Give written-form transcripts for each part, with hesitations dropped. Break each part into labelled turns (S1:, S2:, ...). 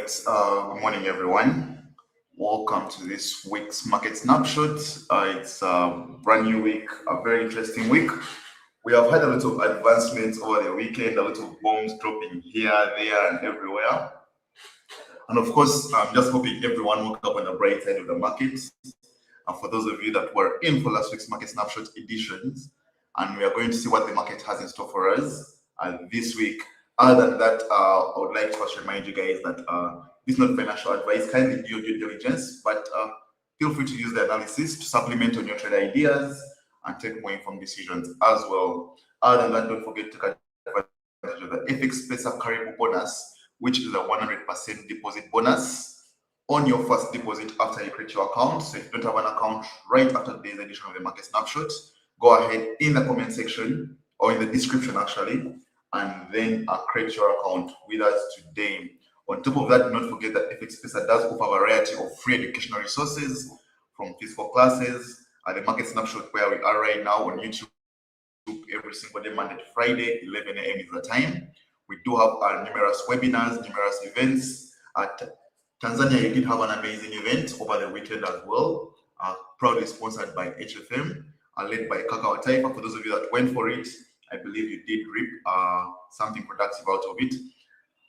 S1: right, good morning, everyone. Welcome to this week's market snapshot. It's a brand new week, a very interesting week. We have had a lot of advancements over the weekend, a lot of bombs dropping here, there, and everywhere. And of course, I'm just hoping everyone woke up on the bright side of the market. And for those of you that were in for last week's market snapshot editions, and we are going to see what the market has in store for us this week. Other than that, I would like to first remind you guys that this is not financial advice. Kindly do your due diligence, but feel free to use the analysis to supplement on your trade ideas and take more informed decisions as well. Other than that, don't forget to take advantage of the FXPesa Caribou bonus, which is a 100% deposit bonus on your first deposit after you create your account. So if you don't have an account right after today's edition of the market snapshot, go ahead in the comment section or in the description actually, and then create your account with us today. On top of that, do not forget that FXPesa does offer a variety of free educational resources from physical classes at the market snapshot where we are right now on YouTube every single day, Monday to Friday, 11 a.m. is the time. We do have numerous webinars, numerous events. At Tanzania, you did have an amazing event over the weekend as well, proudly sponsored by HFM, led by Kakao Taifa. For those of you that went for it, I believe you did reap something productive out of it.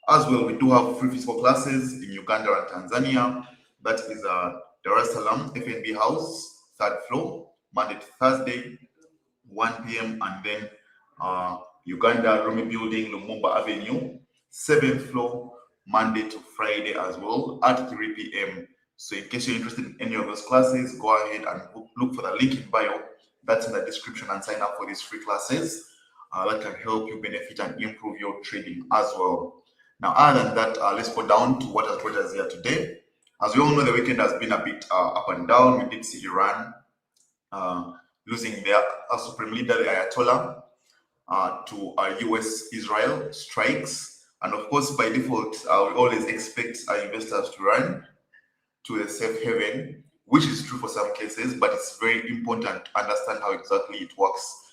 S1: As well, we do have free physical classes in Uganda and Tanzania. That is Dar es Salaam FNB House, 3rd floor, Monday to Thursday, 1 p.m. And then Uganda Rumi Building, Lumumba Avenue, 7th floor, Monday to Friday as well at 3 p.m. So in case you're interested in any of those classes, go ahead and look for the link in bio. That's in the description and sign up for these free classes. That can help you benefit and improve your trading as well. Now, other than that, let's go down to what has brought us here today. As we all know, the weekend has been a bit up and down. We did see Iran losing their supreme leader, the Ayatollah, to US-Israel strikes. And of course, by default, we always expect our investors to run to a safe haven, which is true for some cases, but it's very important to understand how exactly it works.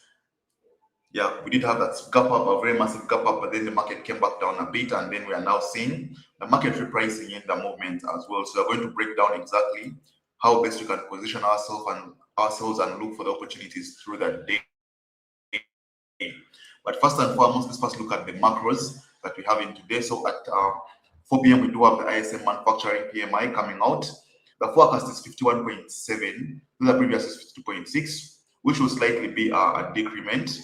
S1: Yeah, we did have that gap up, a very massive gap up, but then the market came back down a bit, and then we are now seeing the market repricing in the movement as well. So we're going to break down exactly how best we can position ourselves and look for the opportunities through that day. But first and foremost, let's first look at the macros that we have in today. So at 4 p.m., we do have the ISM manufacturing PMI coming out. The forecast is 51.7. The previous is 52.6, which will slightly be a decrement.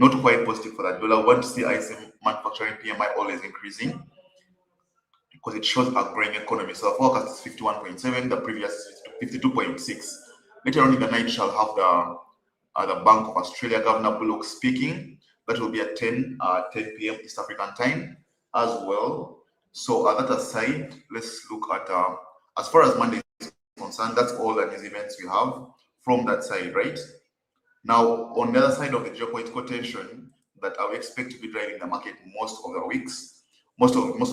S1: Not quite positive for that dollar. We want to see ISM manufacturing PMI always increasing because it shows a growing economy. So the forecast is 51.7. The previous is 52.6. Later on in the night, we shall have the Bank of Australia Governor Bullock speaking. That will be at 10 p.m. East African time as well. So that aside, let's look at as far as Monday is concerned. That's all the news events we have from that side, right? Now, on the other side of the geopolitical tension that I would expect to be driving the market most of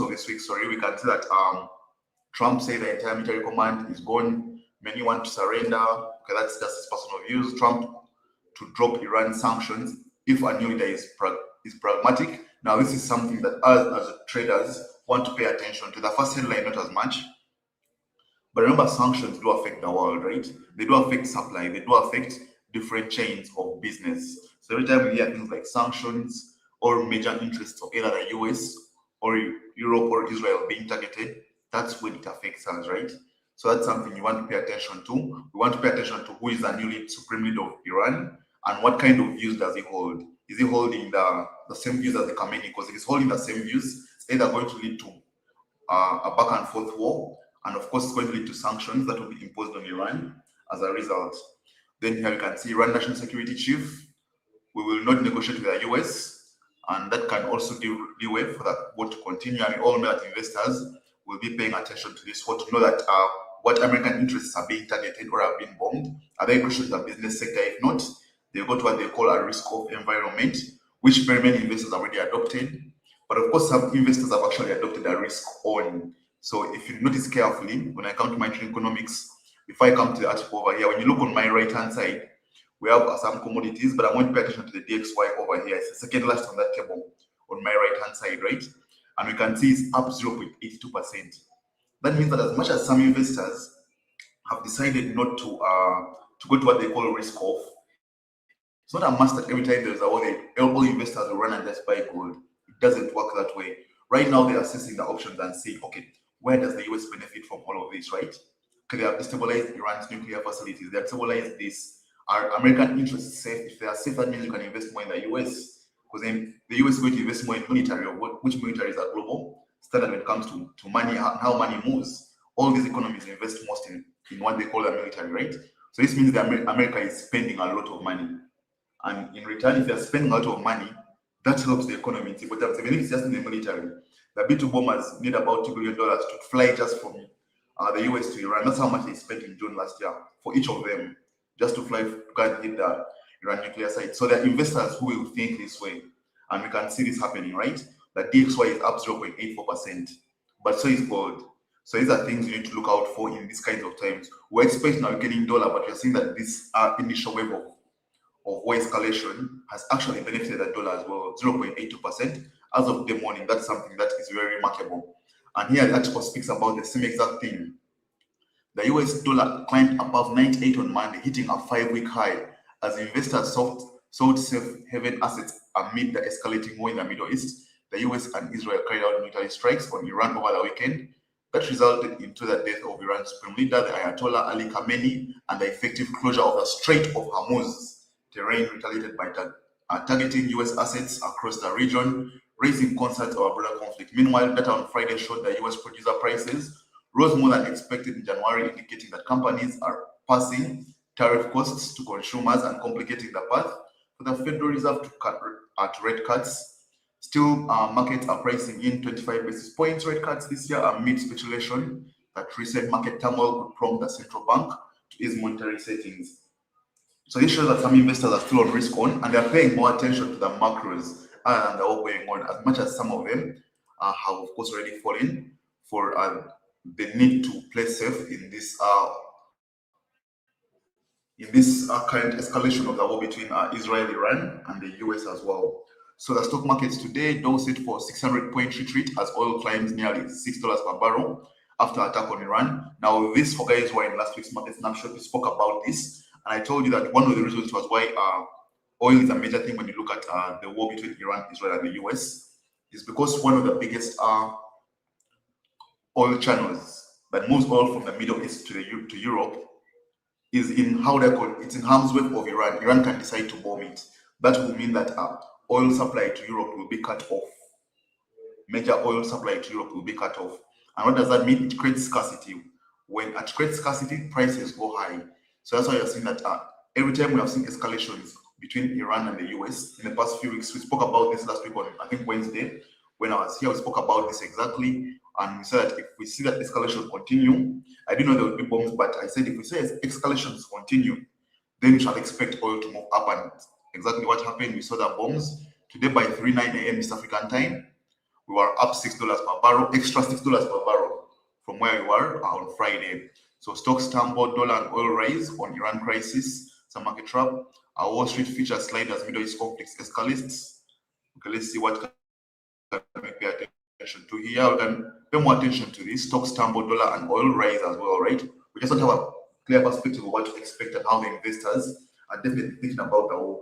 S1: this week, sorry, we can see that Trump said the entire military command is gone. Many want to surrender. Okay, that's just his personal views. Trump to drop Iran sanctions if a new leader is pragmatic. Now, this is something that us as traders want to pay attention to. The first headline, not as much. But remember, sanctions do affect the world, right? They do affect supply. They do affect different chains of business. So every time we hear things like sanctions or major interests of either the US or Europe or Israel being targeted, that's when it affects us, right? So that's something you want to pay attention to. We want to pay attention to who is the new supreme leader of Iran and what kind of views does he hold. Is he holding the same views as the Khamenei? Because if he's holding the same views, it's either going to lead to a back and forth war, and of course it's going to lead to sanctions that will be imposed on Iran as a result. Then here you can see Iran National Security Chief, we will not negotiate with the US, and that can also give leeway for that war to continue. And we all know that investors will be paying attention to this war to know that what American interests are being targeted or have been bombed. Are they crucial to the business sector? If not, they go to what they call a risk-off environment, which very many investors have already adopted. But of course, some investors have actually adopted a risk-on. So if you notice carefully, when I come to my trading economics, before I come to the article over here, when you look on my right-hand side, we have some commodities, but I want to pay attention to the DXY over here. It's the second last on that table on my right-hand side, right? And we can see it's up 0.82%. That means that as much as some investors have decided not to go to what they call risk off, it's not a must that every time there's a war, all investors will run and just buy gold. It doesn't work that way. Right now, they're assessing the options and saying, okay, where does the US benefit from all of this, right? Okay, they have destabilized Iran's nuclear facilities. They have destabilized this. Are American interests safe? If they are safe, that means you can invest more in the US. Because then the US is going to invest more in military, or which militaries are global standard when it comes to money, how money moves. All these economies invest most in what they call the military, right? So this means that America is spending a lot of money. And in return, if you're spending a lot of money, that helps the economy. But even if it's just in the military, the B-2 bombers need about $2 billion to fly just from the US to Iran. That's how much they spent in June last year for each of them, just to fly to go and hit the Iran nuclear site. So there are investors who will think this way. And we can see this happening, right? The DXY is up 0.84%, but so is gold. So these are things you need to look out for in these kinds of times. We're expecting a weakening dollar, but we're seeing that this initial wave of war escalation has actually benefited the dollar as well, 0.82% as of the morning. That's something that is very remarkable. And here the article speaks about the same exact thing. The US dollar climbed above 98 on Monday, hitting a 5-week high as investors sold safe haven assets amid the escalating war in the Middle East. The US and Israel carried out military strikes on Iran over the weekend that resulted into the death of Iran's supreme leader, the Ayatollah Ali Khamenei, and the effective closure of the Strait of Hormuz. Terrain retaliated by targeting US assets across the region, raising concerns over broader conflict. Meanwhile, data on Friday showed that US producer prices rose more than expected in January, indicating that companies are passing tariff costs to consumers and complicating the path for the Federal Reserve to cut rate cuts. Still, markets are pricing in 25 basis points rate cuts this year amid speculation that recent market turmoil could prompt the central bank to ease monetary settings. So this shows that some investors are still on risk on, and they're paying more attention to the macros and the war going on, as much as some of them have, of course, already fallen for the need to play safe in this current escalation of the war between Israel, Iran, and the US as well. So the stock markets today don't sit for 600-point retreat as oil climbs nearly $6 per barrel after attack on Iran. Now, this, for guys who are in last week's market snapshot, we spoke about this, and I told you that one of the reasons was why oil is a major thing when you look at the war between Iran, Israel, and the US, is because one of the biggest oil channels that moves oil from the Middle East to Europe is in it's in harm's way of Iran. Iran can decide to bomb it. That will mean that oil supply to Europe will be cut off. Major oil supply to Europe will be cut off. And what does that mean? It creates scarcity. When it creates scarcity, prices go high. So that's why you're seeing that every time we have seen escalations between Iran and the US in the past few weeks. We spoke about this last week on, I think, Wednesday. When I was here, we spoke about this exactly. And we said that if we see that escalation continue, I didn't know there would be bombs, but I said if we see escalations continue, then we shall expect oil to move up. And exactly what happened, we saw the bombs. Today by 3:09 a.m. East African time, we were up $6 per barrel, extra $6 per barrel from where we were on Friday. So stocks tumbled, dollar and oil rise on Iran crisis, some market trap. Our Wall Street features slide as Middle East conflicts escalates. Okay, let's see what can we pay attention to here. We can pay more attention to this. Stocks tumble, dollar and oil rise as well, right? We just don't have a clear perspective of what to expect and how the investors are definitely thinking about the war.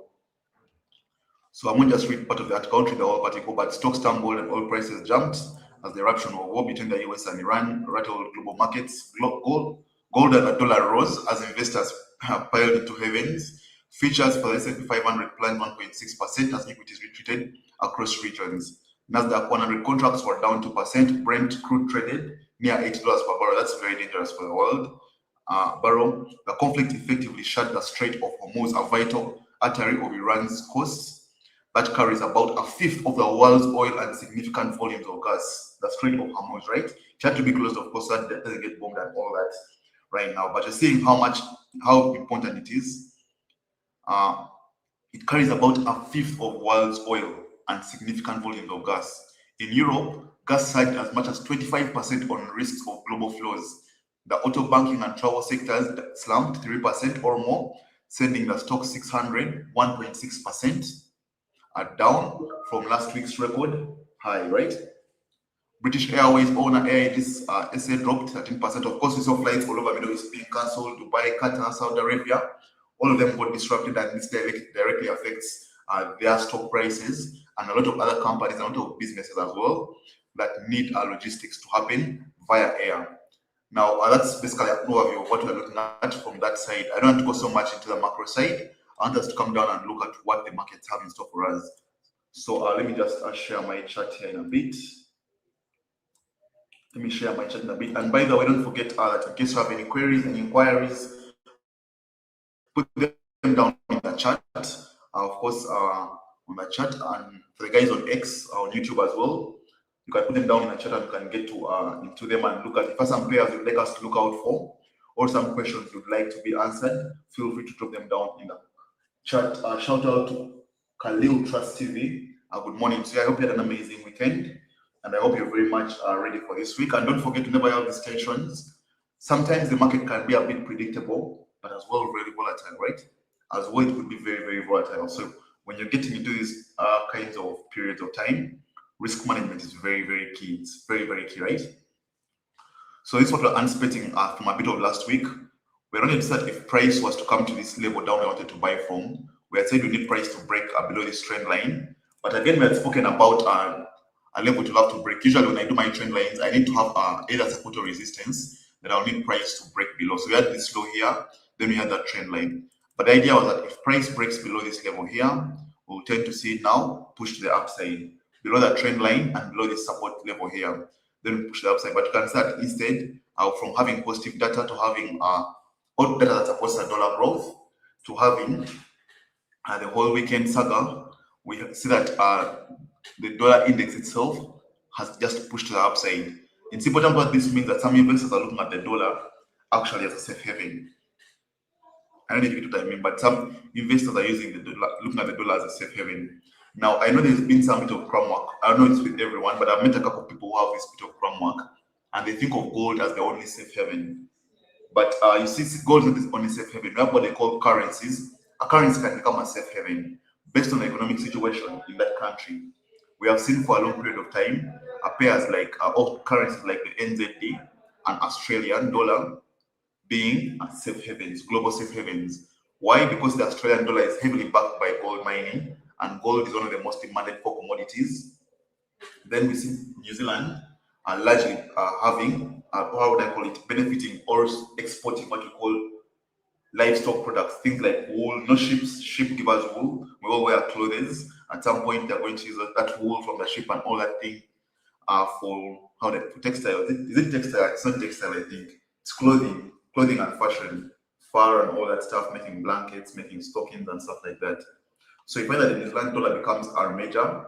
S1: So I won't just read part of the article, read the whole article, but stocks tumbled and oil prices jumped as the eruption of war between the US and Iran rattled global markets. Gold and the dollar rose as investors piled into havens. Features for the S&P 500 climbed 1.6% as equities retreated across regions. NASDAQ 100 contracts were down 2%. Brent crude traded near $80 per barrel. That's very dangerous for the world. Barrel. The conflict effectively shut the Strait of Hormuz, a vital artery of Iran's coast that carries about a fifth of the world's oil and significant volumes of gas. The Strait of Hormuz, right? It had to be closed, of course, so that doesn't get bombed and all that right now. But you're seeing how important it is. It carries about a fifth of world's oil and significant volumes of gas. In Europe, gas surged as much as 25% on risks of global flows. The auto, banking, and travel sectors slumped 3% or more, sending the stock 600 1.6%. Are down from last week's record high, right? British Airways owner Air this SA dropped 13%. Of course, we saw flights all over Middle East being cancelled, Dubai, Qatar, Saudi Arabia. All of them got disrupted, and this directly affects their stock prices, and a lot of other companies, a lot of businesses as well that need logistics to happen via air. Now, that's basically an overview of what we're looking at from that side. I don't want to go so much into the macro side. I want us to come down and look at what the markets have in store for us. So let me just share my chart here in a bit. Let me share my chat in a bit. And by the way, don't forget that in case you have any queries and inquiries, put them down in the chat. Of course, on the chat, and for the guys on X, on YouTube as well, you can put them down in the chat and you can get to into them and look at if some players you'd like us to look out for, or some questions you'd like to be answered. Feel free to drop them down in the chat. Shout out to Khalil Trust TV. Good morning to you. I hope you had an amazing weekend, and I hope you're very much ready for this week. And don't forget to never have these tensions. Sometimes the market can be a bit predictable, but as well very volatile, right? As well, it could be very, very volatile. So when you're getting into these kinds of periods of time, risk management is very, very key. It's very, very key, right? So this is what we're anticipating from a bit of last week. We're only decided if price was to come to this level down we wanted to buy from. We had said we need price to break below this trend line. But again, we had spoken about a level to have to break. Usually when I do my trend lines, I need to have either support or resistance that I'll need price to break below. So we had this low here, then we had that trend line. But the idea was that if price breaks below this level here, we'll tend to see it now push to the upside, below that trend line and below this support level here. Then we push to the upside. But you can start instead from having positive data to having all data that supports the dollar growth to having the whole weekend saga. We see that the dollar index itself has just pushed to the upside. In simple terms, what this means that some investors are looking at the dollar actually as a safe haven. I don't know if you get what I mean, but some investors are using the dollar, looking at the dollar as a safe haven. Now, I know there's been some bit of crumb work. I don't know it's with everyone, but I've met a couple of people who have this bit of crumb work, and they think of gold as the only safe haven. But you see, gold is not the only safe haven. We have what they call currencies. A currency can become a safe haven based on the economic situation in that country. We have seen for a long period of time pairs like currencies like the NZD and Australian dollar being safe havens, global safe havens. Why? Because the Australian dollar is heavily backed by gold mining, and gold is one of the most demanded for commodities. Then we see New Zealand largely having, how would I call it, benefiting or exporting what you call livestock products, things like wool, no ships, ship give us wool. We all wear clothes. At some point, they're going to use that wool from the ship and all that thing for textile. Is it textile? It's not textile, I think. It's clothing and fashion, fur and all that stuff, making blankets, making stockings and stuff like that. So you find that the New Zealand dollar becomes our major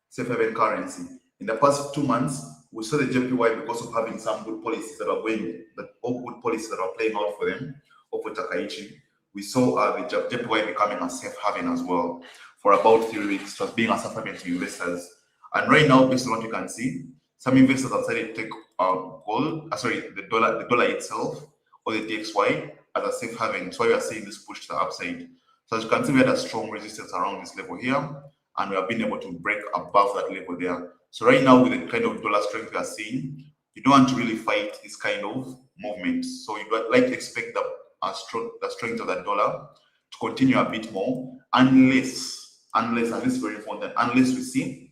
S1: safe haven currency. In the past 2 months, we saw the JPY because of having some good policies that are going, all good policies that are playing out for them, or for Takaichi. We saw the JPY becoming a safe haven as well for about 3 weeks, just being a safe haven to investors. And right now, based on what you can see, some investors have decided to take gold, the dollar itself, or the DXY as a safe haven. So we are seeing this push to the upside. So as you can see, we had a strong resistance around this level here, and we have been able to break above that level there. So right now, with the kind of dollar strength we are seeing, you don't want to really fight this kind of movement. So you would like to expect the strength of the dollar to continue a bit more, unless, and this is very important, unless we see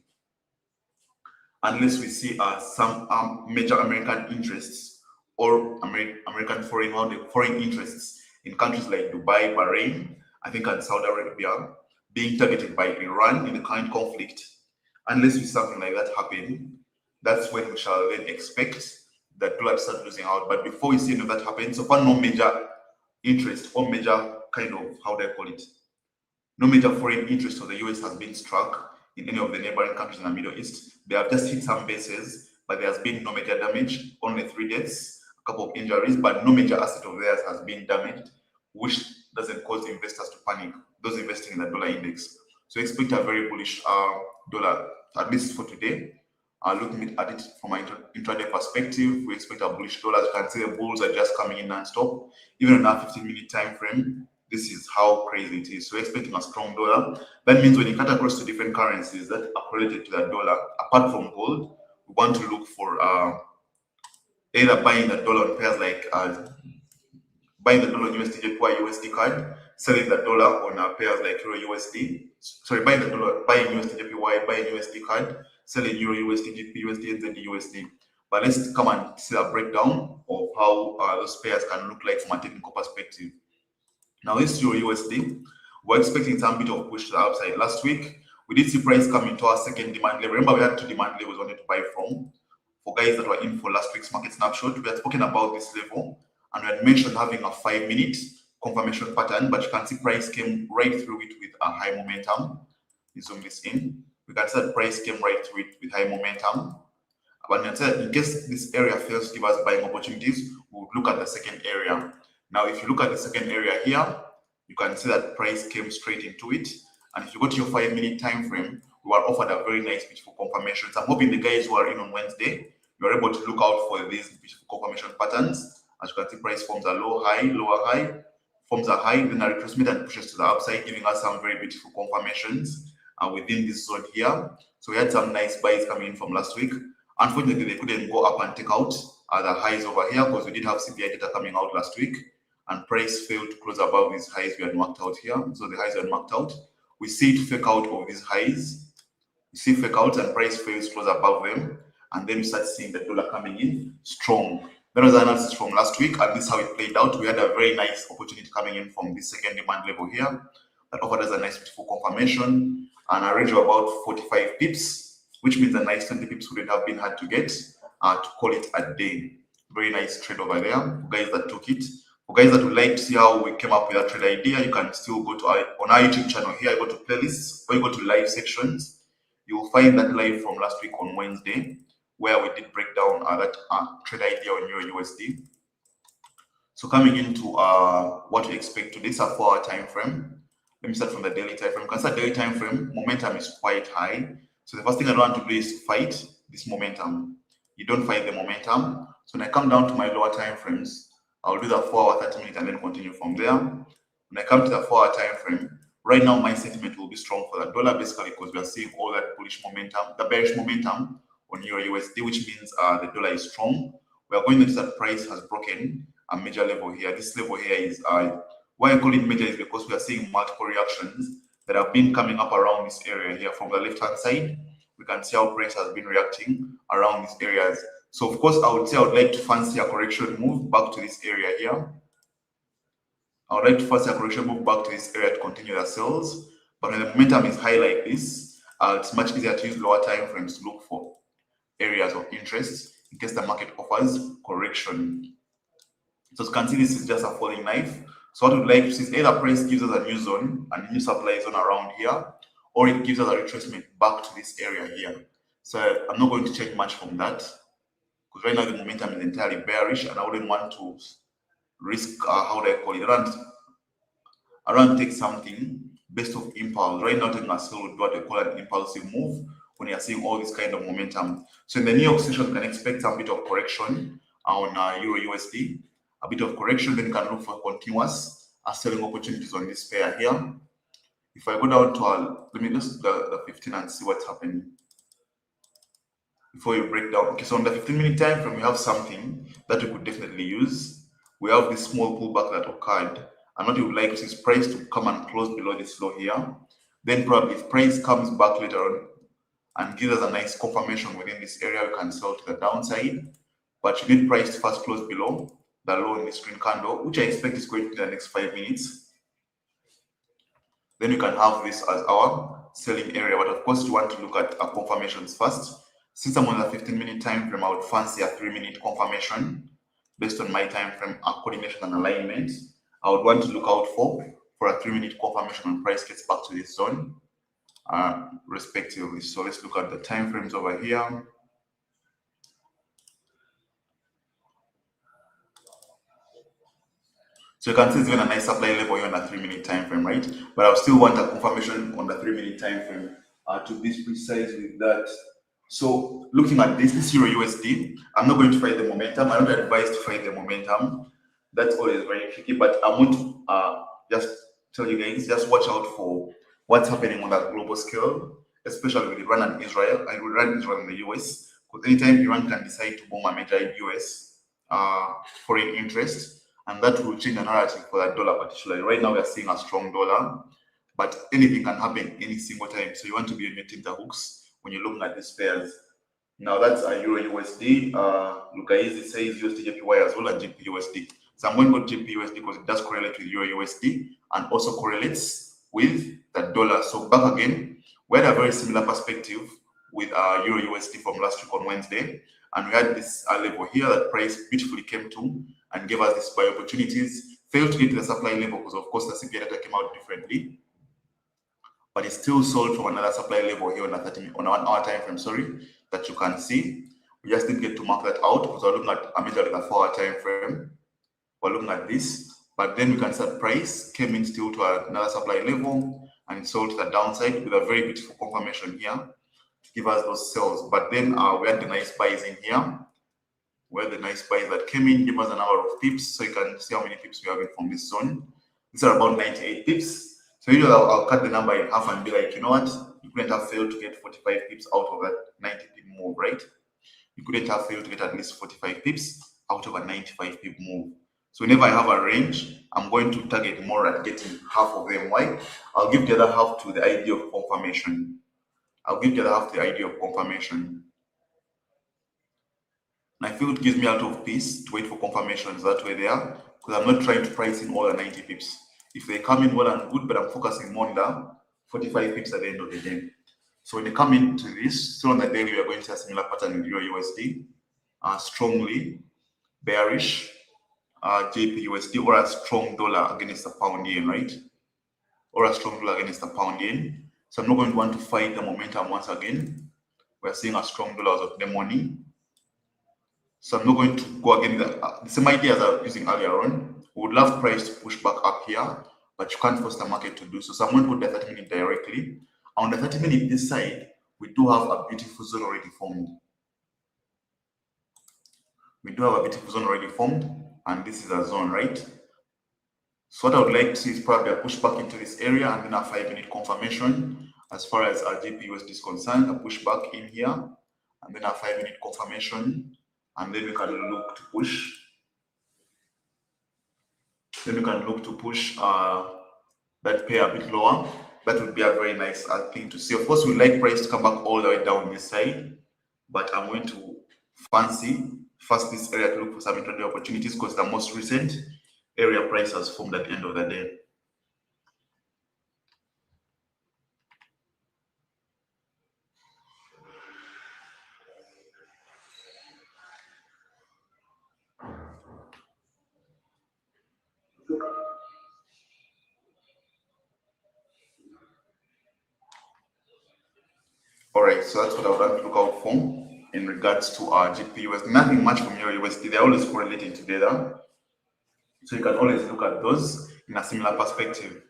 S1: some major American interests or American foreign interests in countries like Dubai, Bahrain, I think, and Saudi Arabia being targeted by Iran in the current conflict. Unless we see something like that happen, that's when we shall then expect the dollar to start losing out. But before we see any of that happen, so far no major interest or major kind of, how do I call it? No major foreign interest of the US has been struck in any of the neighboring countries in the Middle East. They have just hit some bases, but there has been no major damage, only 3 deaths, a couple of injuries, but no major asset of theirs has been damaged, which doesn't cause investors to panic, those investing in the dollar index. So expect a very bullish dollar, at least for today. Looking at it from an intraday perspective, we expect a bullish dollar. As you can see, the bulls are just coming in non-stop. Even on a 15-minute time frame, this is how crazy it is. So expecting a strong dollar. That means when you cut across to different currencies that are related to the dollar, apart from gold, we want to look for either buying the dollar on pairs like buying the dollar on USD JPY USD card, selling the dollar on pairs like Euro USD. Sorry, buying the dollar, buying USD JPY, buying USD card, selling Euro USD, GBP USD, and ZD USD. But let's come and see a breakdown of how those pairs can look like from a technical perspective. Now, this Euro USD, we're expecting some bit of push to the upside. Last week, we did see price come into our second demand level. Remember, we had two demand levels we wanted to buy from. For guys that were in for last week's market snapshot, we had spoken about this level and we had mentioned having a 5-minute confirmation pattern, but you can see price came right through it with a high momentum. You zoom this in. We can see that price came right through it with high momentum. But in case this area fails to give us buying opportunities, we'll look at the second area. Now, if you look at the second area here, you can see that price came straight into it. And if you go to your 5-minute time frame, we were offered a very nice beautiful confirmation. So I'm hoping the guys who are in on Wednesday, you're able to look out for these beautiful confirmation patterns. As you can see, price forms a low high, lower high, forms a high, then a retracement and pushes to the upside, giving us some very beautiful confirmations within this zone here. So we had some nice buys coming in from last week. Unfortunately, they couldn't go up and take out the highs over here because we did have CPI data coming out last week, and price failed to close above these highs we had marked out here. So the highs are marked out. We see it fake out of these highs. We see fake out and price fails to close above them, and then we start seeing the dollar coming in strong. That was the analysis from last week, and this is how it played out. We had a very nice opportunity coming in from this second demand level here that offered us a nice beautiful confirmation and a range of about 45 pips, which means a nice 20 pips wouldn't have been hard to get to call it a day. Very nice trade over there for guys that took it. For guys that would like to see how we came up with that trade idea, you can still go to on our YouTube channel here. You go to playlists or you go to live sections. You will find that live from last week on Wednesday, where we did break down that trade idea on Euro USD. So coming into what we expect today, it's a 4-hour time frame. Let me start from the daily time frame. Because the daily time frame, momentum is quite high. So the first thing I want to do is fight this momentum. You don't fight the momentum. So when I come down to my lower time frames, I'll do the 4-hour, 30-minute, and then continue from there. When I come to the 4-hour time frame, right now my sentiment will be strong for the dollar, basically because we are seeing all that bullish momentum, the bearish momentum on Euro USD, which means the dollar is strong. We are going to notice that price has broken a major level here. This level here is why I call it major is because we are seeing multiple reactions that have been coming up around this area here. From the left hand side, we can see how price has been reacting around these areas. So of course, I would say I would like to fancy a correction move back to this area here. I would like to fancy a correction move back to this area to continue the sales. But when the momentum is high like this, it's much easier to use lower time frames to look for areas of interest in case the market offers correction. So as you can see, this is just a falling knife. So what we'd like to see is either price gives us a new zone, a new supply zone around here, or it gives us a retracement back to this area here. So I'm not going to change much from that because right now the momentum is entirely bearish and I wouldn't want to risk, how do I call it? I don't take something based off impulse. Right now, taking a sell would be what they call an impulsive move when you're seeing all this kind of momentum. So in the New York session, you can expect some bit of correction on Euro USD, a bit of correction, then you can look for continuous selling opportunities on this pair here. If I go down to let me just the 15 and see what's happening before you break down. Okay, so on the 15-minute time frame, we have something that we could definitely use. We have this small pullback that occurred, and what you would like is price to come and close below this low here. Then probably if price comes back later on and gives us a nice confirmation within this area, we can sell to the downside. But you need price to first close below the low in this green candle, which I expect is going to be the next 5 minutes. Then you can have this as our selling area. But of course, you want to look at our confirmations first. Since I'm on the 15-minute time frame, I would fancy a 3-minute confirmation based on my time frame coordination and alignment. I would want to look out for a 3-minute confirmation when price gets back to this zone, respectively. So let's look at the time frames over here. So you can see it's even a nice supply level here on a 3-minute time frame, right? But I'll still want a confirmation on the 3-minute time frame to be precise with that. So looking at this Euro USD, I'm not going to fight the momentum. I don't advise to fight the momentum. That's always very tricky. But I want to just tell you guys, just watch out for what's happening on that global scale, especially with Iran and Israel. I will run Israel and the US. Because anytime Iran can decide to bomb a major US foreign interest, and that will change the narrative for that dollar particularly. Right now we are seeing a strong dollar, but anything can happen any single time. So you want to be on your tenterhooks when you're looking at these pairs. Now that's a Euro USD. Lugaizi says USD JPY as well and JP USD. So I'm going to go JP USD because it does correlate with Euro USD and also correlates with the dollar. So back again, we had a very similar perspective with Euro USD from last week on Wednesday, and we had this level here that price beautifully came to and gave us these buy opportunities. Failed to get to the supply level because of course the CPI data came out differently, but it still sold from another supply level here on a 1 hour time frame. Sorry, that you can see. We just didn't get to mark that out because we're looking at a major like a 4 hour time frame. We're looking at this, but then we can see that price came in still to another supply level and it sold to the downside with a very beautiful confirmation here to give us those sells. But then we had the nice buys in here, where the nice buys that came in give us a number of pips. So you can see how many pips we have from this zone. These are about 98 pips. So usually I'll cut the number in half and be like, you know what? You couldn't have failed to get 45 pips out of that 90 pip move, right? You couldn't have failed to get at least 45 pips out of a 95 pip move. So whenever I have a range, I'm going to target more at getting half of them. Why? I'll give the other half to the idea of confirmation. I'll give the other half the idea of confirmation. And I feel it gives me a lot of peace to wait for confirmations that way there, because I'm not trying to price in all the 90 pips. If they come in well and good, but I'm focusing more on the 45 pips at the end of the day. So when they come into this, still on the daily, we are going to see a similar pattern with Euro USD, strongly bearish JP USD, or a strong dollar against the pound yen, right? Or a strong dollar against the pound yen. So I'm not going to want to fight the momentum once again. We're seeing a strong dollar as of the morning. So I'm not going to go again. The same idea as I was using earlier on. We would love price to push back up here, but you can't force the market to do so. So I'm going to put the 30 minute directly. On the 30 minute this side, we do have a beautiful zone already formed. We do have a beautiful zone already formed, and this is a zone, right? So what I would like to see is probably a push back into this area and then a 5 minute confirmation as far as our JP USD is concerned, a push back in here, and then a 5 minute confirmation, and then we can look to push. Then we can look to push that pair a bit lower. That would be a very nice thing to see. Of course, we like price to come back all the way down this side, but I'm going to fancy first this area to look for some intraday opportunities because the most recent area price has formed at the end of the day. All right, so that's what I would like to look out for in regards to our JPY. Nothing much from Euro USD. They're always correlating together. So you can always look at those in a similar perspective.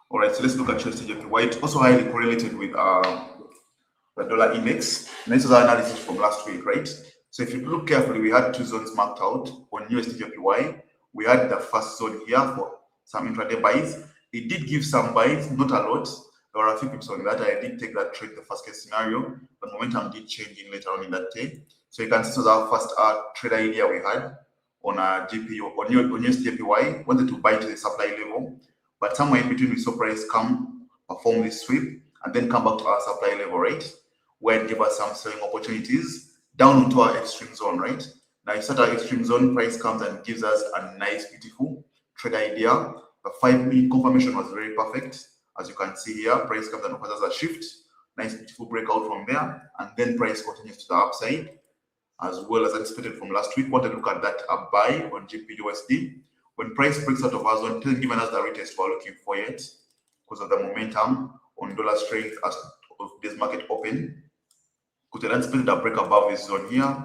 S1: All right, so let's look at USD JPY. It's also highly correlated with the dollar index. And this is our analysis from last week, right? So if you look carefully, we had two zones marked out on USD JPY. We had the first zone here for some intraday buys. It did give some buys, not a lot. There were a few pips on that. I did take that trade, the first case scenario, but momentum did change in later on in that day. So you can see this was our first trade idea we had on a GPU, on USD JPY. Wanted to buy to the supply level, but somewhere in between we saw price come, perform this sweep, and then come back to our supply level, right? Where it gave us some selling opportunities down into our extreme zone, right? Now, if our extreme zone, price comes and gives us a nice, beautiful trade idea. The 5 minute confirmation was very perfect. As you can see here, price comes and offers us a shift. Nice, beautiful breakout from there. And then price continues to the upside, as well as anticipated from last week. Want to look at that a buy on JPUSD. When price breaks out of our zone, it hasn't given us the retest we're looking for yet because of the momentum on dollar strength as of this market open. Because it anticipated a break above this zone here.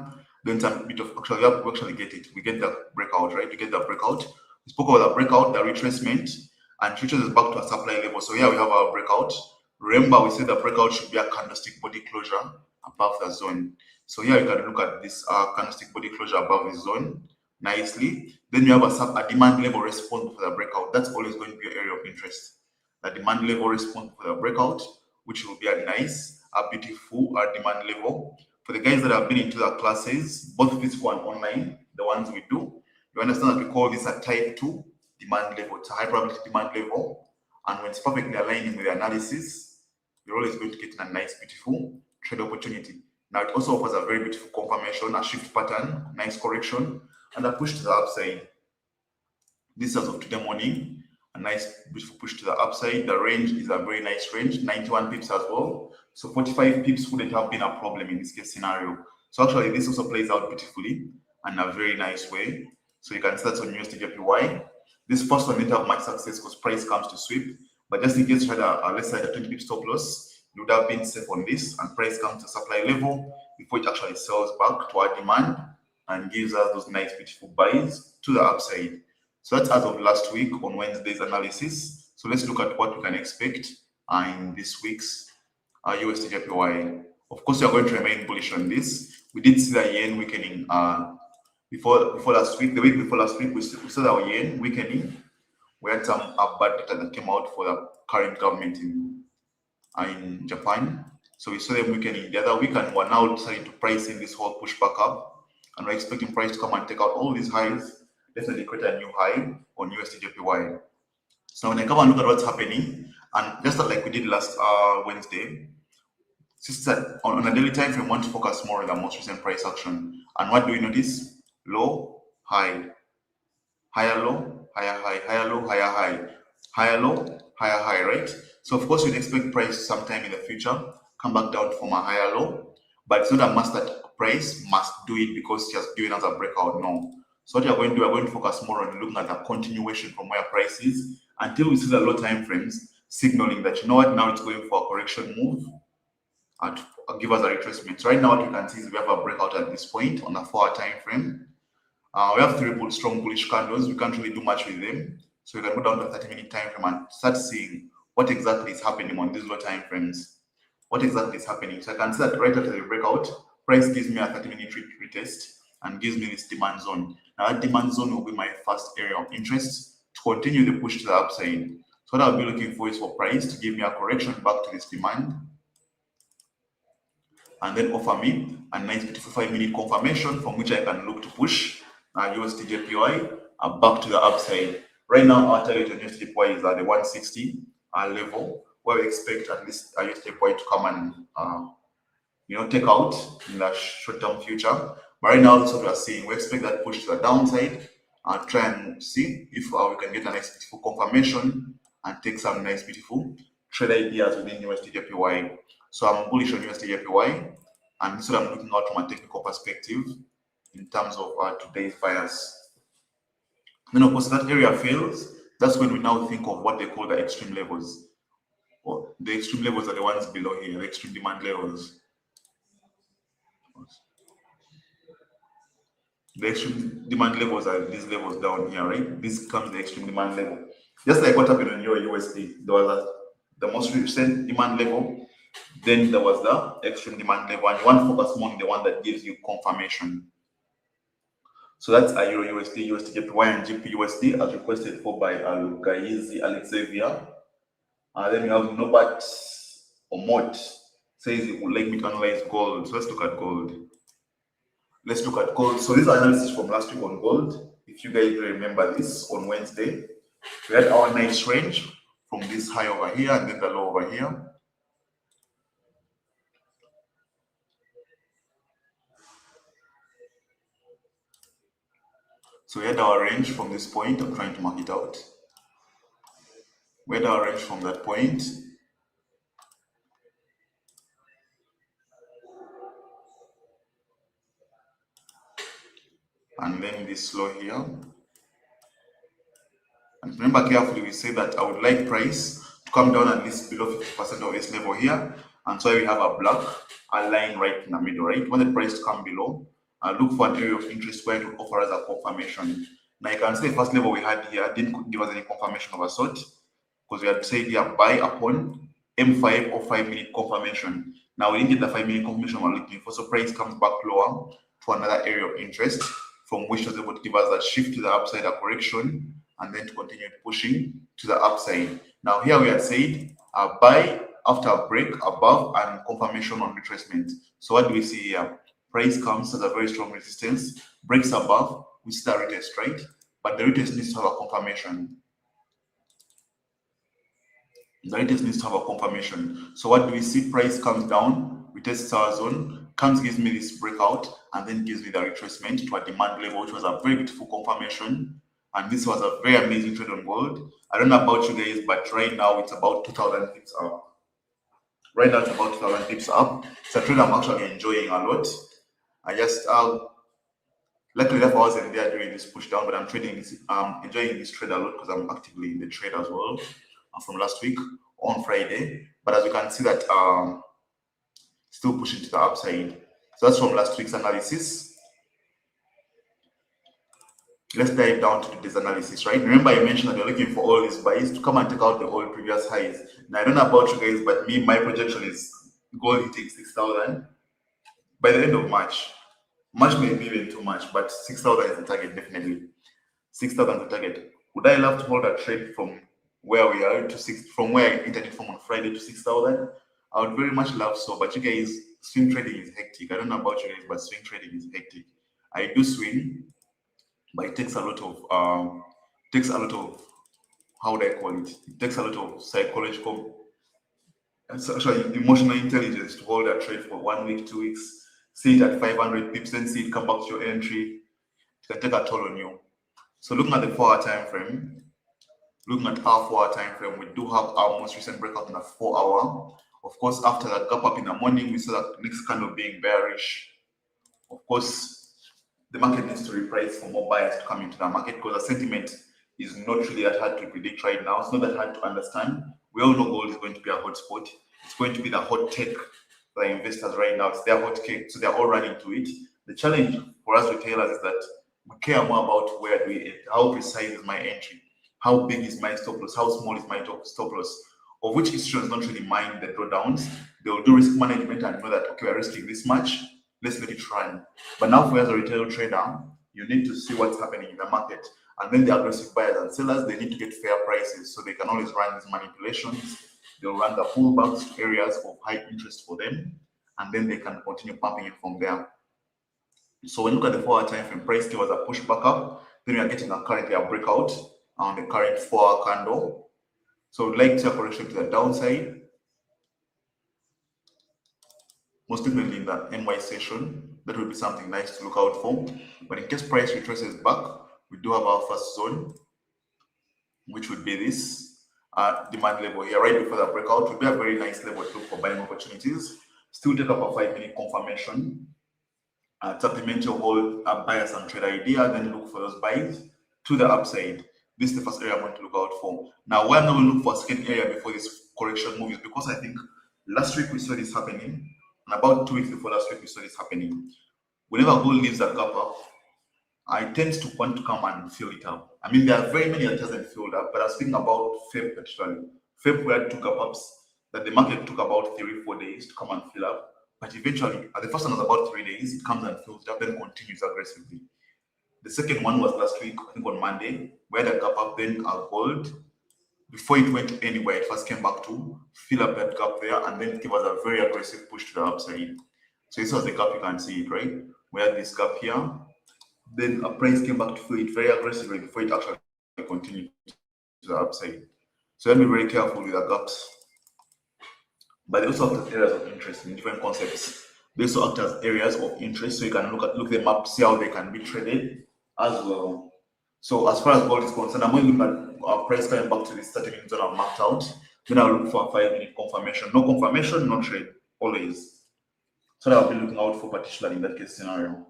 S1: Then some bit of we actually get it. We get the breakout, right? We get the breakout. We spoke about the breakout, the retracement, and retraces back to a supply level. So here we have our breakout. Remember, we said the breakout should be a candlestick body closure above the zone. So here you can look at this candlestick body closure above the zone nicely. Then you have a demand level response for the breakout. That's always going to be an area of interest. The demand level response for the breakout, which will be a nice a beautiful demand level. For the guys that have been into the classes, both physical and online, the ones we do, you understand that we call this a type 2 demand level. It's a high probability demand level. And when it's perfectly aligning with the analysis, you're always going to get a nice, beautiful trade opportunity. Now, it also offers a very beautiful confirmation, a shift pattern, nice correction, and a push to the upside. This as of today morning, a nice beautiful push to the upside. The range is a very nice range, 91 pips as well. So 45 pips wouldn't have been a problem in this case scenario. So actually, this also plays out beautifully and a very nice way. So you can start on USD JPY. This first one didn't have much success because price comes to sweep. But just in case you had let's say a 20 pip stop loss, you would have been safe on this, and price comes to supply level before it actually sells back to our demand and gives us those nice beautiful buys to the upside. So that's as of last week on Wednesday's analysis. So let's look at what we can expect in this week's USD JPY. Of course, we are going to remain bullish on this. We did see the yen weakening before last week. The week before last week, we saw our yen weakening. We had some bad data that came out for the current government in Japan. So we saw them weakening the other week, and we're now deciding to price in this whole push back up. And we're expecting price to come and take out all these highs, definitely create a new high on USD JPY. So when I come and look at what's happening, and just like we did last Wednesday, since that on a daily time frame, we want to focus more on the most recent price action. And what do we notice? Low, high, higher low, higher high, higher low, higher high, higher low, higher high, right? So of course you'd expect price sometime in the future come back down from a higher low, but it's not a must that price must do it because it's just doing as a breakout. No. So what you're going to do, we're going to focus more on looking at the continuation from where price is until we see the low time frames signaling that, you know what, now it's going for a correction move and give us a retracement. So right now what you can see is we have a breakout at this point on the 4-hour time frame. We have 3 strong bullish candles. We can't really do much with them. So you can go down to the 30-minute time frame and start seeing what exactly is happening on these low time frames. What exactly is happening? So I can see that right after the breakout, price gives me a 30-minute retest and gives me this demand zone. Now that demand zone will be my first area of interest to continue the push to the upside. So what I'll be looking for is for price to give me a correction back to this demand and then offer me a nice beautiful 5-minute confirmation from which I can look to push USD JPY back to the upside. Right now, our target on USD JPY is at the 160 level, where we expect at least USD JPY to come and take out in the short-term future. But right now, that's what we are seeing. We expect that push to the downside and try and see if we can get a nice beautiful confirmation and take some nice beautiful trade ideas within USD JPY. So I'm bullish on USD JPY, and this is what I'm looking at from a technical perspective in terms of today's bias. Then of course, if that area fails, that's when we now think of what they call the extreme levels. Well, the extreme levels are the ones below here, the extreme demand levels. The extreme demand levels are these levels down here, right? This comes the extreme demand level. Just like what happened on your USD, there was the most recent demand level, then there was the extreme demand level, and you want to focus more on the one that gives you confirmation. So that's a Euro USD, USD JPY, and GP USD as requested for by Lugaizi Alexavia. Then we have Nobat Omot says he would like me to analyze gold. So let's look at gold. Let's look at gold. So this analysis from last week on gold. If you guys remember this, on Wednesday, we had our nice range from this high over here and then the low over here. So we had our range from this point. I'm trying to mark it out. We had our range from that point. And then this low here. And remember carefully, we say that I would like price to come down at least below 50% of this level here. And so we have a black line right in the middle, right? Want the price to come below, look for an area of interest where it will offer us a confirmation. Now you can see the first level we had here didn't give us any confirmation of a sort, because we had said here buy upon M5 or 5-minute confirmation. Now we didn't get the 5-minute confirmation we're looking for, so price comes back lower to another area of interest from which was able to give us that shift to the upside, a correction, and then to continue pushing to the upside. Now here we had said buy after a break above and confirmation on retracement. So what do we see here? Price comes as a very strong resistance, breaks above, we see the retest, right? But the retest needs to have a confirmation. The retest needs to have a confirmation. So what do we see? Price comes down, retests our zone, comes, gives me this breakout, and then gives me the retracement to a demand level, which was a very beautiful confirmation. And this was a very amazing trade on gold. I don't know about you guys, but right now it's about 2,000 pips up. Right now it's about 2,000 pips up. It's a trade I'm actually enjoying a lot. I just luckily enough I wasn't there during this push down, but I'm enjoying this trade a lot because I'm actively in the trade as well from last week on Friday. But as you can see that still pushing to the upside. So that's from last week's analysis. Let's dive down to this analysis, right? Remember I mentioned that you're looking for all these buys to come and take out the whole previous highs. Now I don't know about you guys, but me, my projection is gold hitting 6,000 by the end of March. March may be even too much, but 6,000 is the target, definitely. 6,000 is the target. Would I love to hold a trade from where we are to from where I entered it from on Friday to 6,000? I would very much love so, but you guys, swing trading is hectic. I don't know about you guys, but swing trading is hectic. I do swing, but it takes a lot of how would I call it? It takes a lot of psychological and actually emotional intelligence to hold a trade for 1 week, 2 weeks, see it at 500 pips, then see it come back to your entry. It can take a toll on you. So looking at the 4-hour time frame, looking at our 4-hour time frame, we do have our most recent breakout in a 4-hour. Of course, after that gap up in the morning, we saw that next candle being bearish. Of course, the market needs to reprice for more buyers to come into the market because the sentiment is not really that hard to predict right now. It's not that hard to understand. We all know gold is going to be a hot spot. It's going to be the hot tech for the investors right now. It's their hot cake, so they're all running to it. The challenge for us retailers is that we care more about where do we enter, how precise is my entry, how big is my stop loss, how small is my stop loss, of which institutions don't really mind the drawdowns. They'll do risk management and know that, okay, we're risking this much, let's let it run. But now for as a retail trader, you need to see what's happening in the market. And then the aggressive buyers and sellers, they need to get fair prices. So they can always run these manipulations. They'll run the pullbacks to areas of high interest for them. And then they can continue pumping it from there. So when you look at the 4-hour time frame, price was a push back up. Then we are getting currently a breakout on the current 4-hour candle. So we'd like to see a correction to the downside. Most definitely in the NY session, that would be something nice to look out for. But in case price retraces back, we do have our first zone, which would be this demand level here, right before the breakout. Would be a very nice level to look for buying opportunities. Still take up a 5-minute confirmation. Supplement your whole bias and trade idea, then look for those buys to the upside. This is the first area I'm going to look out for. Now, why I'm not going to look for a second area before this correction move is because I think last week we saw this happening, and about 2 weeks before last week we saw this happening. Whenever gold leaves a gap up, I tend to want to come and fill it up. I mean, there are very many that hasn't filled up, but I was speaking about Feb particularly. Feb where two gap ups that the market took about 3-4 days to come and fill up. But eventually, at the first one was about 3 days, it comes and fills up, then continues aggressively. The second one was last week, I think on Monday, where the gap up then gold. Before it went anywhere, it first came back to fill up that gap there, and then it gave us a very aggressive push to the upside. So this was the gap, you can see it, right? We had this gap here. Then a price came back to fill it very aggressively before it actually continued to the upside. So let's be very careful with the gaps. But they also act as areas of interest in different concepts. They also act as areas of interest, so you can look them up, see how they can be traded as well. So as far as gold is concerned, I'm going to look at our price coming back to this 30-minute zone I've marked out. Then I'll look for a 5-minute confirmation. No confirmation, no trade, always. So that I'll be looking out for, particularly in that case scenario.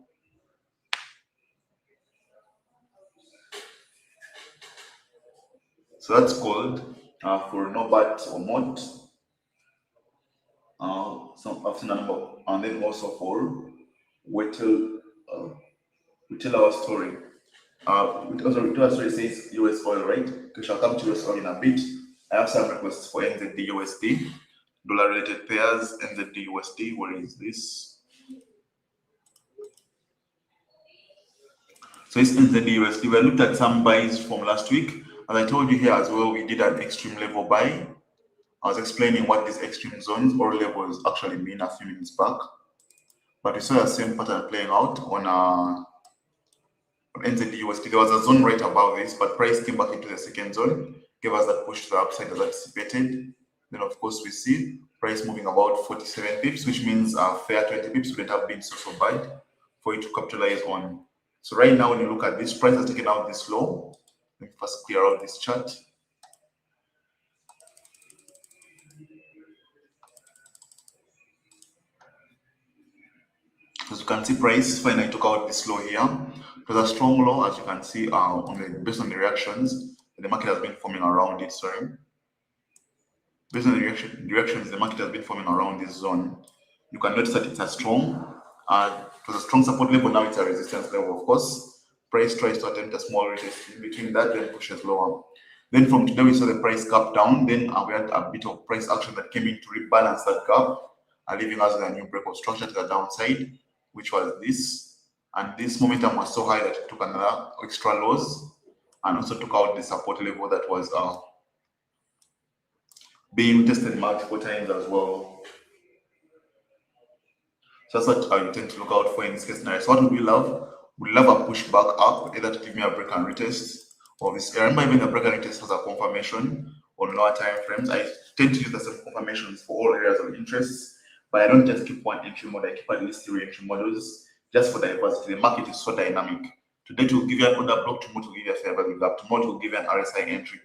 S1: So that's gold for Nobat or Mod. I've seen a number, and then also for we tell our story. Our story says US oil, right? We shall come to US oil in a bit. I have some requests for NZD USD, dollar related pairs, NZD USD. Where is this? So it's NZD USD. We looked at some buys from last week. As I told you here as well, we did an extreme level buy. I was explaining what these extreme zones or levels actually mean a few minutes back, but we saw the same pattern playing out on NZD-USD. There was a zone right above this, but price came back into the second zone, gave us that push to the upside as anticipated. Then, of course, we see price moving about 47 pips, which means a fair 20 pips wouldn't have been so bad for you to capitalize on. So right now, when you look at this, price has taken out this low. Let me first clear out this chart. As you can see, price finally took out this low here. It was a strong low, as you can see, based on the reactions. The market has been forming around it, sorry. Based on the directions the market has been forming around this zone, you can notice that it's a strong, it was a strong support level, now it's a resistance level. Of course, price tries to attempt a small retest in between that, then pushes lower. Then from today, we saw the price gap down, then we had a bit of price action that came in to rebalance that gap, leaving us with a new break of structure to the downside, which was this. And this momentum was so high that it took another extra lows and also took out the support level that was being tested multiple times as well. So that's what I intend to look out for in this case scenario. So what would we love? We love a push back up, either to give me a break and retest of this area. Remember, even the break and retest has a confirmation on lower time frames. I tend to use the same confirmations for all areas of interest, but I don't just keep one entry model, I keep at least 3 entry models just for diversity. The market is so dynamic. Today it will give you an order block, tomorrow it will give you a fair value gap, tomorrow it will give you an RSI entry.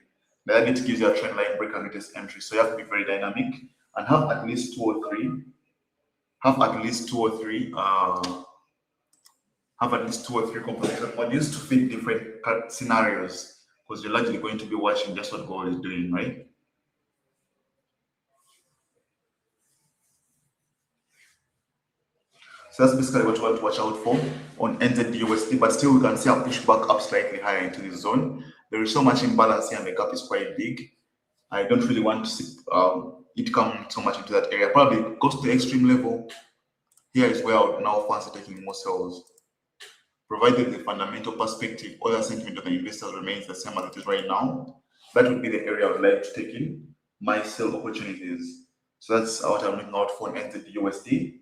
S1: The other day it gives you a trend line break and retest entry. So you have to be very dynamic and have at least two or three composition modules to fit different scenarios, because you're largely going to be watching just what gold is doing, right? So that's basically what you want to watch out for on NZD-USD, but still we can see a pushback up slightly higher into this zone. There is so much imbalance here and the gap is quite big. I don't really want to see it come so much into that area. Probably goes to the extreme level. Here is where I would now fancy taking more sells. Provided the fundamental perspective or the sentiment of the investors remains the same as it is right now, that would be the area I would like to take in my sell opportunities. So that's what I'm looking out for in NZD-USD.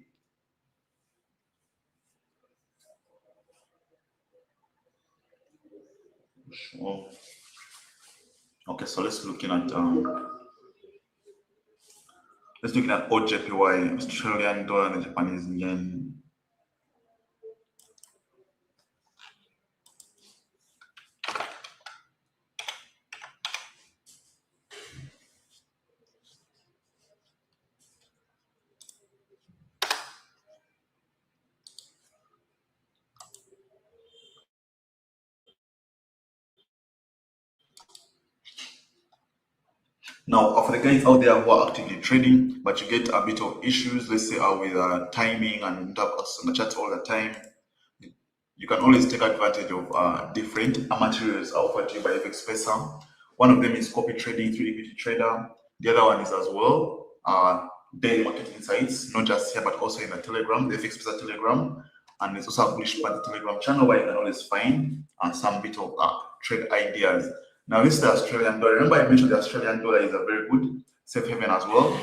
S1: Sure. Okay, so let's look at old JPY, Australian dollar, and the Japanese yen. Now, for the guys out there who are actively trading, but you get a bit of issues, let's say with timing and tap us on the chat all the time, you can always take advantage of different materials offered to you by FXPesa. One of them is copy trading through equity trader. The other one is as well daily market insights, not just here but also in the Telegram, the FXPesa Telegram, and there's also a bullish part of the Telegram channel where you can always find some bit of trade ideas. Now this is the Australian dollar. Remember I mentioned the Australian dollar is a very good safe haven as well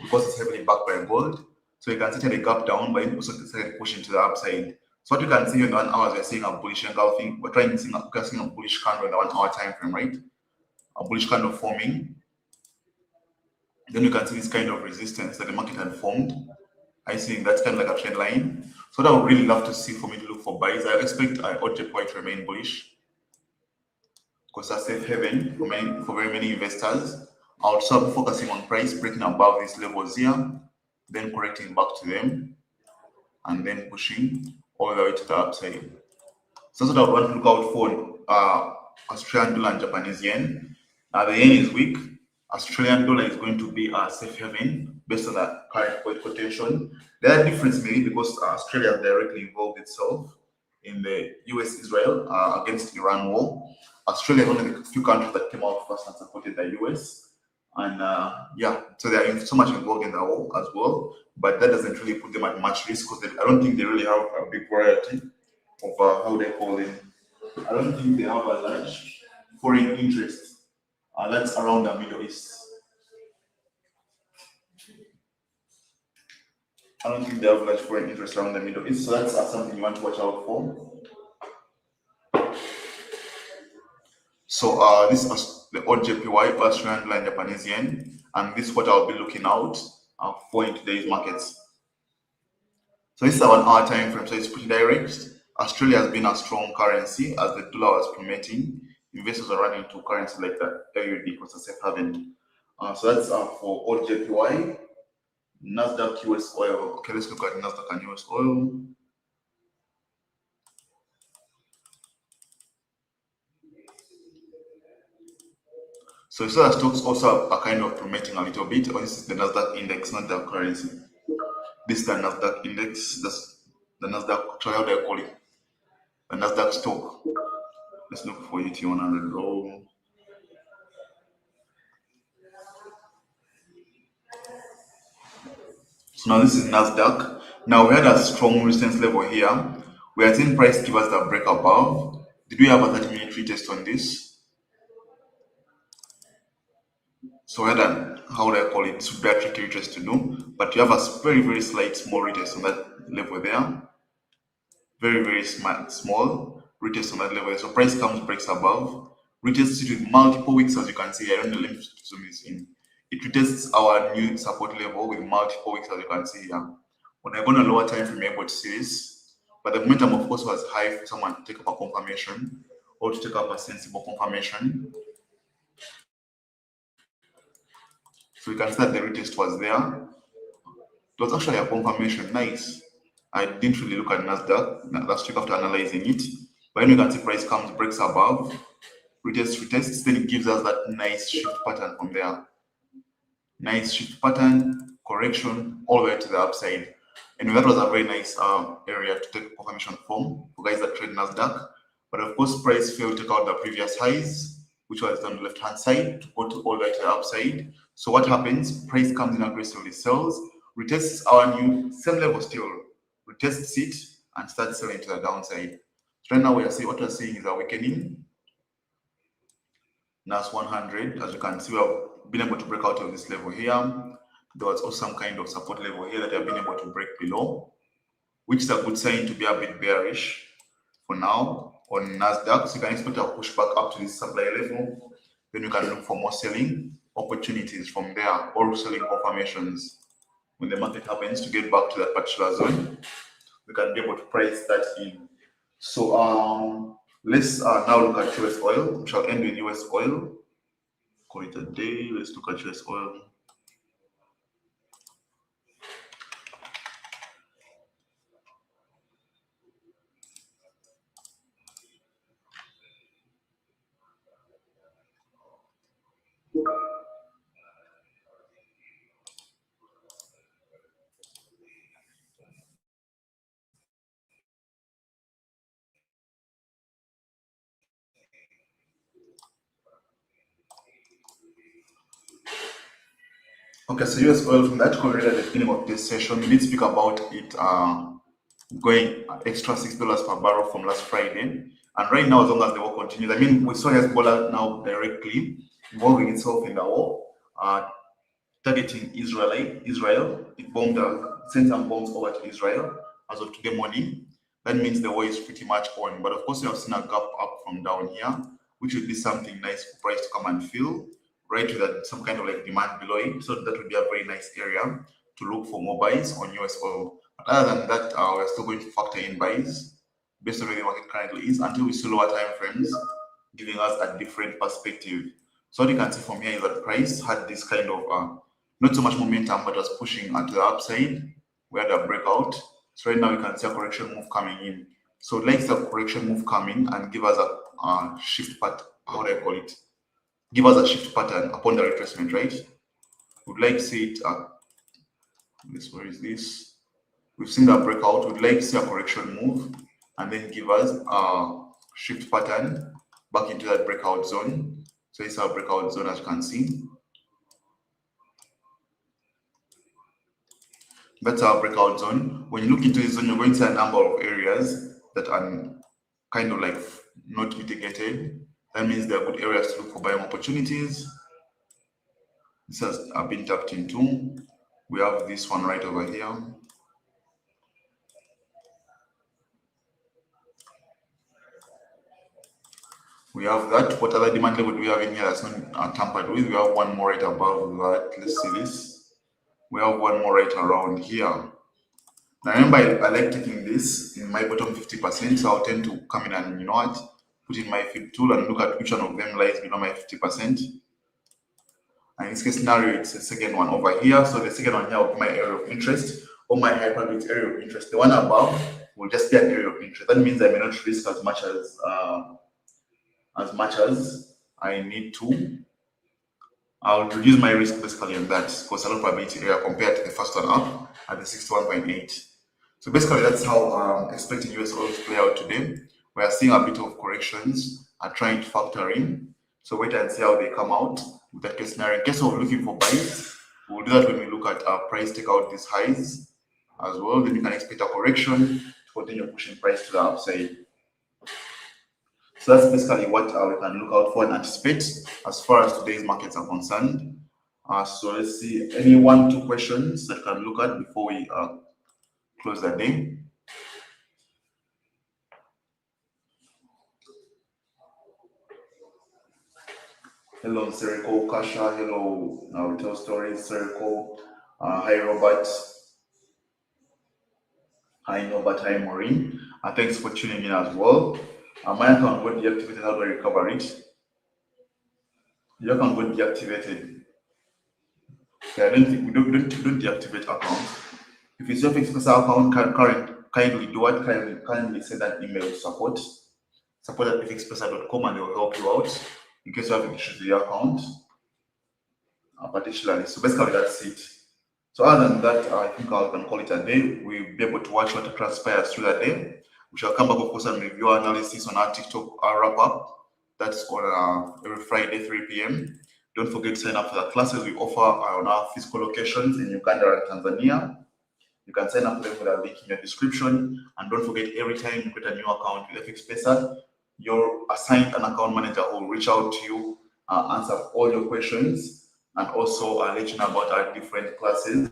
S1: because it's heavily backed by gold. So you can see the gap down, but it also started pushing to the upside. So what you can see in the 1 hour, we're seeing a bullish engulfing. We're seeing a bullish candle in the 1 hour time frame, right? A bullish candle forming. Then you can see this kind of resistance that the market had formed. I think that's kind of like a trend line. So that I would really love to see for me to look for buys. I expect JPY to remain bullish because that's safe haven for very many investors. I'll also be focusing on price breaking above these levels here, then correcting back to them, and then pushing all the way to the upside. So that's what I want to look out for Australian dollar and Japanese yen. The yen is weak. Australian dollar is going to be a safe haven based on the current point quotation. The other difference maybe because Australia directly involved itself in the US-Israel against Iran war. Australia is one of the few countries that came out first and supported the US. And so they are so much involved in the war as well. But that doesn't really put them at much risk because I don't think they really have a big variety of how they call it. I don't think they have a large foreign interest that's around the Middle East. I don't think they have large foreign interest around the Middle East, so that's something you want to watch out for. So this is the old JPY, Australian line, Japanese yen, and this is what I'll be looking out for in today's markets. So this is a 1 hour time frame, so it's pretty direct. Australia has been a strong currency as the dollar was plummeting. Investors are running to currency like the AUD because it's a safe haven. So that's for old JPY. NASDAQ US oil. Okay, let's look at NASDAQ and US oil. So you saw that stocks also are kind of plummeting a little bit. This is the NASDAQ index, not the currency. This is the NASDAQ index. That's the NASDAQ, how do I call it? The NASDAQ stock. Let's look for it 100 low. So now this is NASDAQ. Now we had a strong resistance level here. We are seeing price give us the break above. Did we have a 30-minute retest on this? So we had a, how do I call it? This would be a tricky retest to do, but you have a very, very slight small retest on that level there. Very, very small retest on that level. So price comes, breaks above. Retests it with multiple wicks, as you can see. I don't know, let me zoom this in. It retests our new support level with multiple wicks, as you can see here. When I go on a lower time frame, you're able to see this. But the momentum, of course, was high for someone to take up a confirmation or to take up a sensible confirmation. So you can see that the retest was there. It was actually a confirmation, nice. I didn't really look at NASDAQ last week after analyzing it. But when you can see price comes, breaks above, retests, then it gives us that nice shift pattern from there. Nice shift pattern, correction, all the way to the upside. And that was a very nice area to take confirmation from for guys that trade NASDAQ. But of course, price failed to take out the previous highs, which was on the left-hand side, to go to all the way to the upside. So what happens? Price comes in aggressively, sells, retests our new same level still, retests it, and starts selling to the downside. So right now we are seeing what we're seeing is a weakening. NAS 100, as you can see, we have been able to break out of this level here. There was also some kind of support level here that we have been able to break below, which is a good sign to be a bit bearish for now on NASDAQ. So you can expect a pushback up to this supply level. Then you can look for more selling opportunities from there or selling confirmations. When the market happens to get back to that particular zone, we can be able to price that in. So let's now look at US oil. We shall end with US oil. Call it a day. Let's look at US oil. Okay, so US oil from that corridor at the beginning of this session, we did speak about it going extra $6 per barrel from last Friday. And right now, as long as the war continues, I mean, we saw Hezbollah now directly involving itself in the war, targeting Israel. It bombed, sent some bombs over to Israel as of today morning. That means the war is pretty much on. But of course, we have seen a gap up from down here, which would be something nice for price to come and fill, right, with that, some kind of like demand below it. So that would be a very nice area to look for more buys on US oil. But other than that, we're still going to factor in buys based on where the market currently is until we see lower time frames, giving us a different perspective. So what you can see from here is that price had this kind of not so much momentum, but was pushing to the upside. We had a breakout. So right now you can see a correction move coming in. So like the correction move coming and give us a shift pattern. How do I call it? Give us a shift pattern upon the retracement, right? We'd like to see it. Where is this? We've seen that breakout. We'd like to see a correction move and then give us a shift pattern back into that breakout zone. So it's our breakout zone, as you can see. That's our breakout zone. When you look into this zone, you're going to see a number of areas that are kind of like not mitigated. That means there are good areas to look for buying opportunities. This has been tapped into. We have this one right over here. We have that. What other demand level do we have in here that's not tampered with? We have one more right above that. Let's see this. We have one more right around here. Now remember, I like taking this in my bottom 50%, so I'll tend to come in and, you know what, put in my flip tool and look at which one of them lies below my 50%. And in this case scenario, it's the second one over here. So the second one here will be my area of interest or my hyperbolic area of interest. The one above will just be an area of interest. That means I may not risk as much as I need to. I'll reduce my risk basically on that because a low probability area compared to the first one up at the 61.8. So basically that's how I'm expecting US oil to play out today. We are seeing a bit of corrections are trying to factor in. So wait and see how they come out with that case scenario. In case of looking for buys, we'll do that when we look at our price take out these highs as well. Then you can expect a correction to continue pushing price to the upside. So that's basically what we can look out for and anticipate as far as today's markets are concerned. So let's see any 1-2 questions that we can look at before we close the day. Hello, Serico, Kasha. Hello, Retail Stories, Serico. Hi, Robert. Hi, Norbert. Hi, Maureen. Thanks for tuning in as well. My account got deactivated. How do I recover it? Your account got deactivated. Okay, I don't think we don't deactivate accounts. If it's your FXPesa account, kindly do what? Kindly send an email to support@fxpesa.com, and they will help you out in case you have issues with your account, particularly. So basically, that's it. So other than that, I think I can call it a day. We'll be able to watch what transpires through the day. We shall come back, of course, and review our analysis on our TikTok wrap up. That's on every Friday, 3 p.m. Don't forget to sign up for the classes we offer on our physical locations in Uganda and Tanzania. You can sign up for them with a link in your description. And don't forget, every time you create a new account with FXPesa, you're assigned an account manager who will reach out to you, answer all your questions, and also let you know about our different classes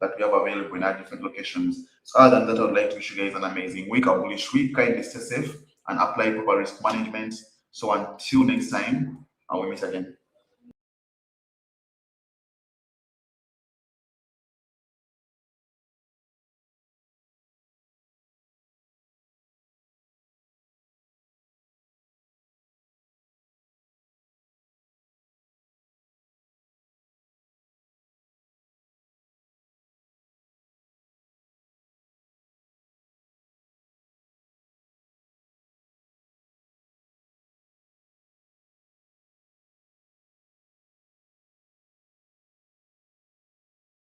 S1: that we have available in our different locations. So other than that, I would like to wish you guys an amazing week, a bullish week. Kindly stay safe and apply proper risk management. So until next time, we meet again.